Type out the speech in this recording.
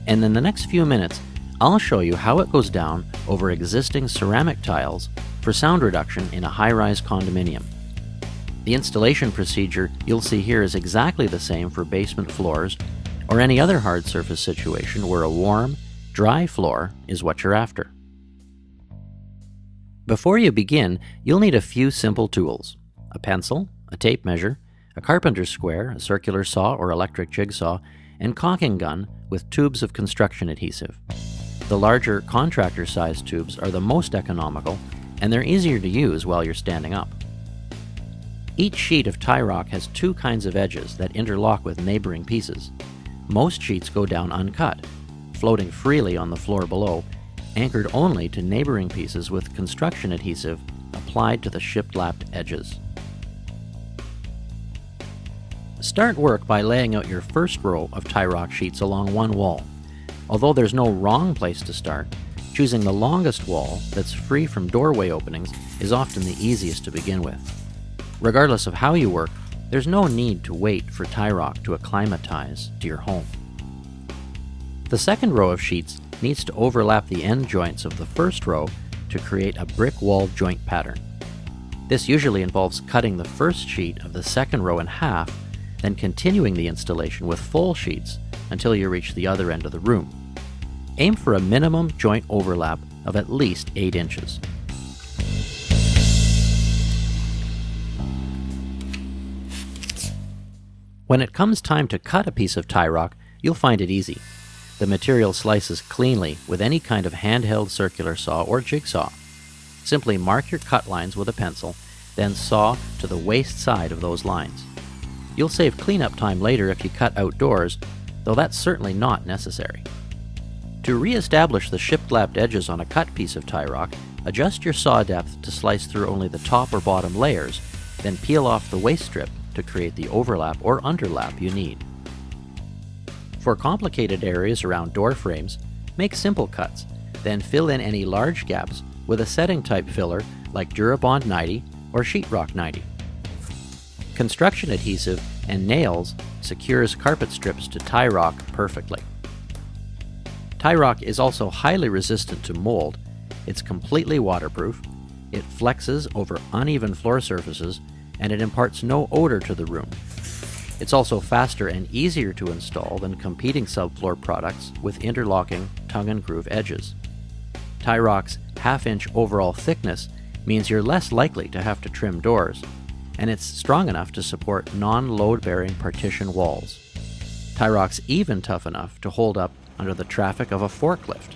And in the next few minutes, I'll show you how it goes down over existing ceramic tiles for sound reduction in a high-rise condominium. The installation procedure you'll see here is exactly the same for basement floors or any other hard surface situation where a warm, dry floor is what you're after. Before you begin, you'll need a few simple tools: a pencil, a tape measure, a carpenter's square, a circular saw or electric jigsaw, and caulking gun with tubes of construction adhesive. The larger contractor-sized tubes are the most economical, and they're easier to use while you're standing up. Each sheet of Tyroc has two kinds of edges that interlock with neighboring pieces. Most sheets go down uncut, floating freely on the floor below, anchored only to neighboring pieces with construction adhesive applied to the shiplap edges. Start work by laying out your first row of Tyroc sheets along one wall. Although there's no wrong place to start, choosing the longest wall that's free from doorway openings is often the easiest to begin with. Regardless of how you work, there's no need to wait for Tyroc to acclimatize to your home. The second row of sheets needs to overlap the end joints of the first row to create a brick wall joint pattern. This usually involves cutting the first sheet of the second row in half, then continuing the installation with full sheets until you reach the other end of the room. Aim for a minimum joint overlap of at least 8 inches. When it comes time to cut a piece of Tyroc, you'll find it easy. The material slices cleanly with any kind of handheld circular saw or jigsaw. Simply mark your cut lines with a pencil, then saw to the waste side of those lines. You'll save cleanup time later if you cut outdoors, though that's certainly not necessary. To re-establish the shiplapped edges on a cut piece of Tyroc, adjust your saw depth to slice through only the top or bottom layers, then peel off the waste strip to create the overlap or underlap you need. For complicated areas around door frames, make simple cuts, then fill in any large gaps with a setting type filler like Durabond 90 or Sheetrock 90. Construction adhesive and nails secures carpet strips to Tyroc perfectly. Tyroc is also highly resistant to mold. It's completely waterproof, it flexes over uneven floor surfaces, and it imparts no odor to the room. It's also faster and easier to install than competing subfloor products with interlocking tongue and groove edges. Tyroc's half-inch overall thickness means you're less likely to have to trim doors, and it's strong enough to support non-load-bearing partition walls. Tyroc's even tough enough to hold up under the traffic of a forklift.